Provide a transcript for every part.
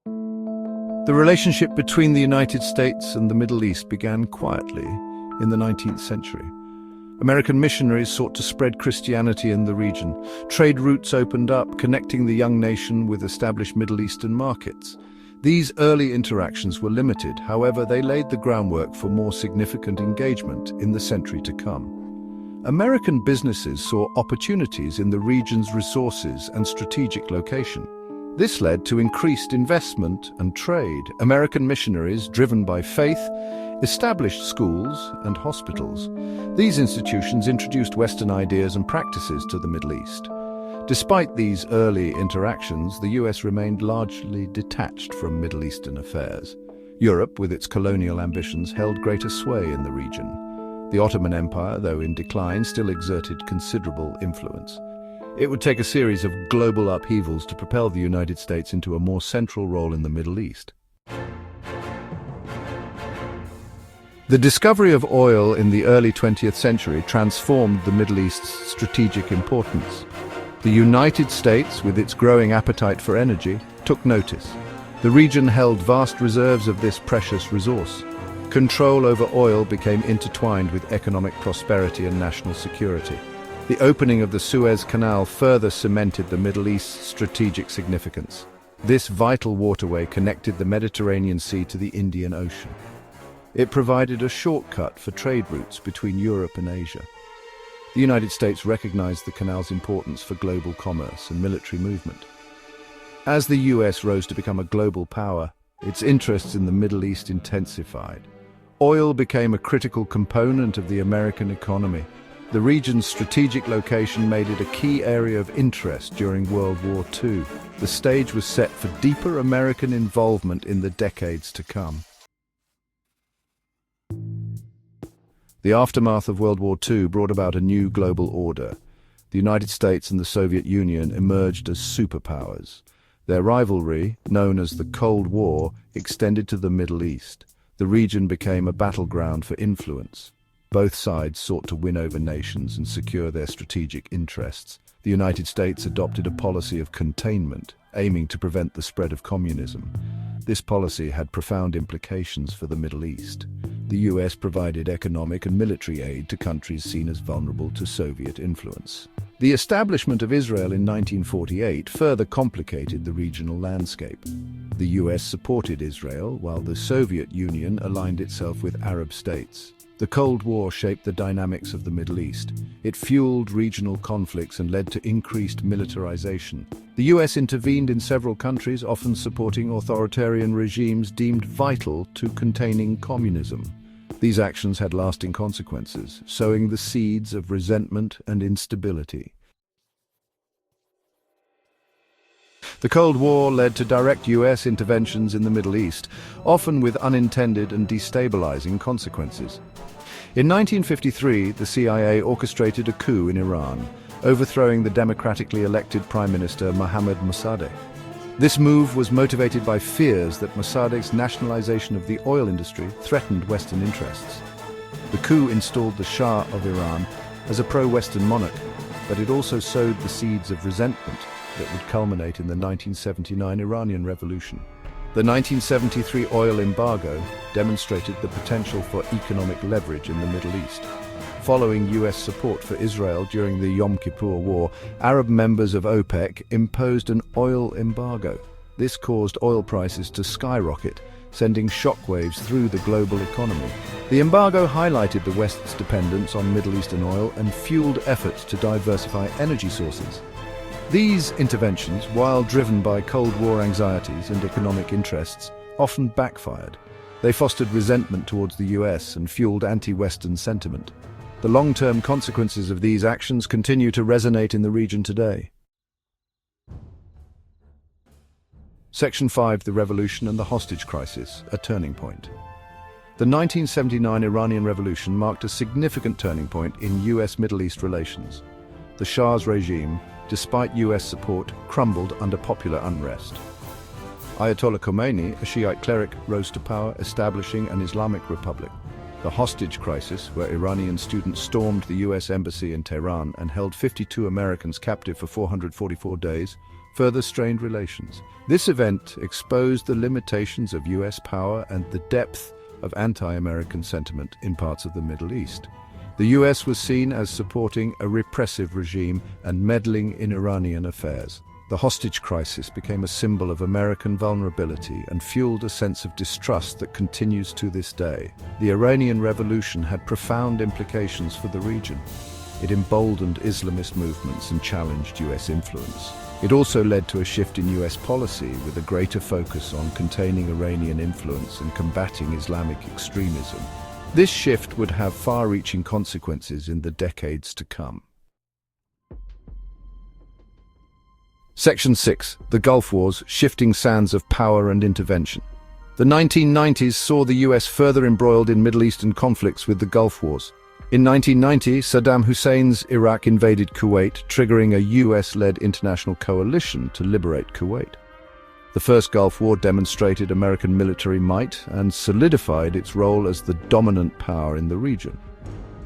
The relationship between the United States and the Middle East began quietly in the 19th century. American missionaries sought to spread Christianity in the region. Trade routes opened up, connecting the young nation with established Middle Eastern markets. These early interactions were limited, however, they laid the groundwork for more significant engagement in the century to come. American businesses saw opportunities in the region's resources and strategic location. This led to increased investment and trade. American missionaries, driven by faith, established schools and hospitals. These institutions introduced Western ideas and practices to the Middle East. Despite these early interactions, the US remained largely detached from Middle Eastern affairs. Europe, with its colonial ambitions, held greater sway in the region. The Ottoman Empire, though in decline, still exerted considerable influence. It would take a series of global upheavals to propel the United States into a more central role in the Middle East. The discovery of oil in the early 20th century transformed the Middle East's strategic importance. The United States, with its growing appetite for energy, took notice. The region held vast reserves of this precious resource. Control over oil became intertwined with economic prosperity and national security. The opening of the Suez Canal further cemented the Middle East's strategic significance. This vital waterway connected the Mediterranean Sea to the Indian Ocean. It provided a shortcut for trade routes between Europe and Asia. The United States recognized the canal's importance for global commerce and military movement. As the US rose to become a global power, its interests in the Middle East intensified. Oil became a critical component of the American economy. The region's strategic location made it a key area of interest during World War II. The stage was set for deeper American involvement in the decades to come. The aftermath of World War II brought about a new global order. The United States and the Soviet Union emerged as superpowers. Their rivalry, known as the Cold War, extended to the Middle East. The region became a battleground for influence. Both sides sought to win over nations and secure their strategic interests. The United States adopted a policy of containment, aiming to prevent the spread of communism. This policy had profound implications for the Middle East. The US provided economic and military aid to countries seen as vulnerable to Soviet influence. The establishment of Israel in 1948 further complicated the regional landscape. The US supported Israel, while the Soviet Union aligned itself with Arab states. The Cold War shaped the dynamics of the Middle East. It fueled regional conflicts and led to increased militarization. The US intervened in several countries, often supporting authoritarian regimes deemed vital to containing communism. These actions had lasting consequences, sowing the seeds of resentment and instability. The Cold War led to direct US interventions in the Middle East, often with unintended and destabilizing consequences. In 1953, the CIA orchestrated a coup in Iran, overthrowing the democratically elected Prime Minister Mohammad Mossadegh. This move was motivated by fears that Mossadegh's nationalization of the oil industry threatened Western interests. The coup installed the Shah of Iran as a pro-Western monarch, but it also sowed the seeds of resentment that would culminate in the 1979 Iranian Revolution. The 1973 oil embargo demonstrated the potential for economic leverage in the Middle East. Following US support for Israel during the Yom Kippur War, Arab members of OPEC imposed an oil embargo. This caused oil prices to skyrocket, sending shockwaves through the global economy. The embargo highlighted the West's dependence on Middle Eastern oil and fueled efforts to diversify energy sources. These interventions, while driven by Cold War anxieties and economic interests, often backfired. They fostered resentment towards the US and fueled anti-Western sentiment. The long-term consequences of these actions continue to resonate in the region today. Section 5: The Revolution and the Hostage Crisis, a turning point. The 1979 Iranian Revolution marked a significant turning point in US-Middle East relations. The Shah's regime, despite US support, crumbled under popular unrest. Ayatollah Khomeini, a Shiite cleric, rose to power, establishing an Islamic republic. The hostage crisis, where Iranian students stormed the US embassy in Tehran and held 52 Americans captive for 444 days, further strained relations. This event exposed the limitations of US power and the depth of anti-American sentiment in parts of the Middle East. The US was seen as supporting a repressive regime and meddling in Iranian affairs. The hostage crisis became a symbol of American vulnerability and fueled a sense of distrust that continues to this day. The Iranian Revolution had profound implications for the region. It emboldened Islamist movements and challenged US influence. It also led to a shift in US policy with a greater focus on containing Iranian influence and combating Islamic extremism. This shift would have far-reaching consequences in the decades to come. Section 6. The Gulf Wars, Shifting Sands of Power and Intervention. The 1990s saw the US further embroiled in Middle Eastern conflicts with the Gulf Wars. In 1990, Saddam Hussein's Iraq invaded Kuwait, triggering a US-led international coalition to liberate Kuwait. The First Gulf War demonstrated American military might and solidified its role as the dominant power in the region.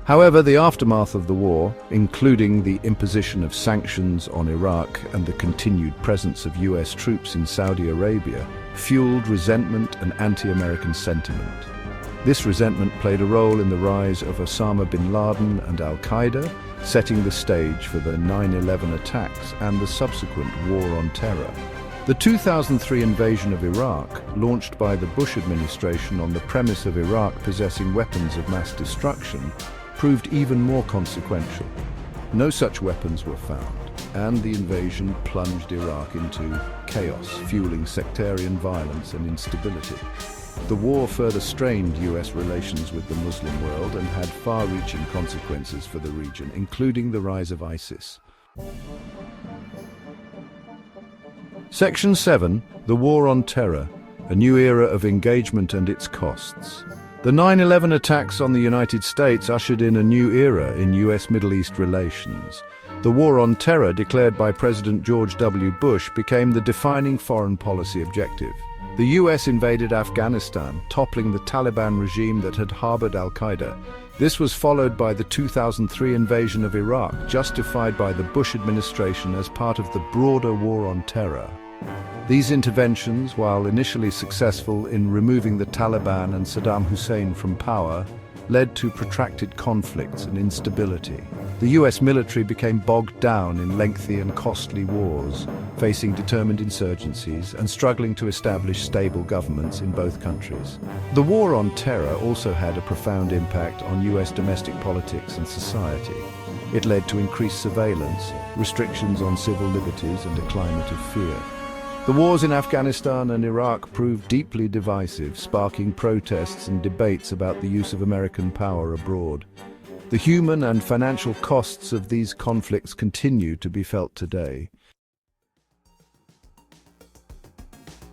However, the aftermath of the war, including the imposition of sanctions on Iraq and the continued presence of US troops in Saudi Arabia, fueled resentment and anti-American sentiment. This resentment played a role in the rise of Osama bin Laden and al-Qaeda, setting the stage for the 9/11 attacks and the subsequent War on Terror. The 2003 invasion of Iraq, launched by the Bush administration on the premise of Iraq possessing weapons of mass destruction, proved even more consequential. No such weapons were found, and the invasion plunged Iraq into chaos, fueling sectarian violence and instability. The war further strained US relations with the Muslim world and had far-reaching consequences for the region, including the rise of ISIS. Section 7. The War on Terror, a new era of engagement and its costs. The 9/11 attacks on the United States ushered in a new era in US-Middle East relations. The War on Terror, declared by President George W. Bush, became the defining foreign policy objective. The US invaded Afghanistan, toppling the Taliban regime that had harbored al-Qaeda. This was followed by the 2003 invasion of Iraq, justified by the Bush administration as part of the broader War on Terror. These interventions, while initially successful in removing the Taliban and Saddam Hussein from power, led to protracted conflicts and instability. The US military became bogged down in lengthy and costly wars, facing determined insurgencies and struggling to establish stable governments in both countries. The War on Terror also had a profound impact on US domestic politics and society. It led to increased surveillance, restrictions on civil liberties, and a climate of fear. The wars in Afghanistan and Iraq proved deeply divisive, sparking protests and debates about the use of American power abroad. The human and financial costs of these conflicts continue to be felt today.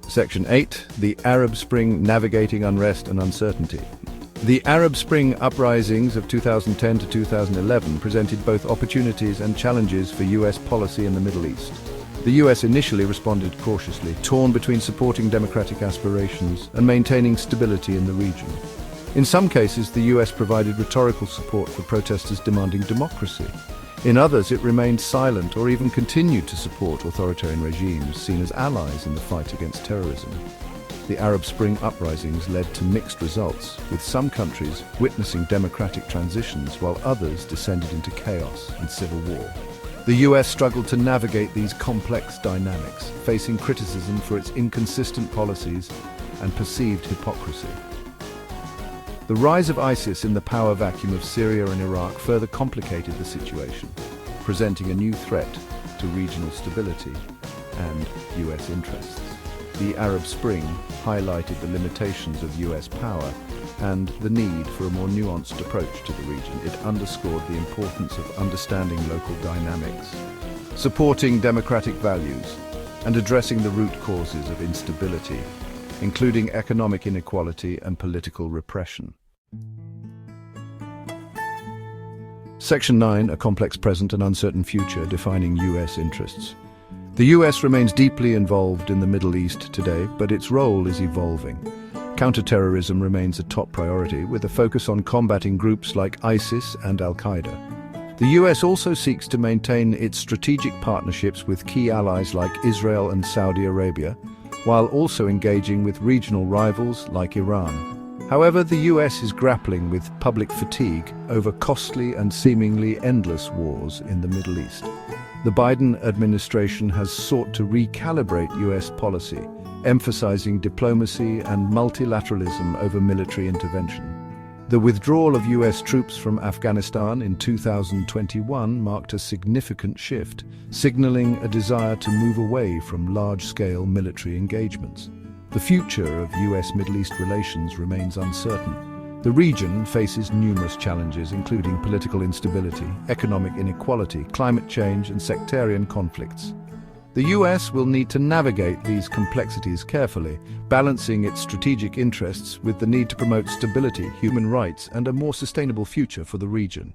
Section 8. The Arab Spring, Navigating Unrest and Uncertainty. The Arab Spring uprisings of 2010 to 2011 presented both opportunities and challenges for US policy in the Middle East. The US initially responded cautiously, torn between supporting democratic aspirations and maintaining stability in the region. In some cases, the US provided rhetorical support for protesters demanding democracy. In others, it remained silent or even continued to support authoritarian regimes seen as allies in the fight against terrorism. The Arab Spring uprisings led to mixed results, with some countries witnessing democratic transitions while others descended into chaos and civil war. The US struggled to navigate these complex dynamics, facing criticism for its inconsistent policies and perceived hypocrisy. The rise of ISIS in the power vacuum of Syria and Iraq further complicated the situation, presenting a new threat to regional stability and US interests. The Arab Spring highlighted the limitations of US power and the need for a more nuanced approach to the region. It underscored the importance of understanding local dynamics, supporting democratic values, and addressing the root causes of instability, including economic inequality and political repression. Section 9, a complex present and uncertain future defining US interests. The US remains deeply involved in the Middle East today, but its role is evolving. Counterterrorism remains a top priority, with a focus on combating groups like ISIS and al-Qaeda. The US also seeks to maintain its strategic partnerships with key allies like Israel and Saudi Arabia, while also engaging with regional rivals like Iran. However, the US is grappling with public fatigue over costly and seemingly endless wars in the Middle East. The Biden administration has sought to recalibrate US policy, emphasizing diplomacy and multilateralism over military intervention. The withdrawal of US troops from Afghanistan in 2021 marked a significant shift, signaling a desire to move away from large-scale military engagements. The future of US-Middle East relations remains uncertain. The region faces numerous challenges, including political instability, economic inequality, climate change, and sectarian conflicts. The US will need to navigate these complexities carefully, balancing its strategic interests with the need to promote stability, human rights, and a more sustainable future for the region.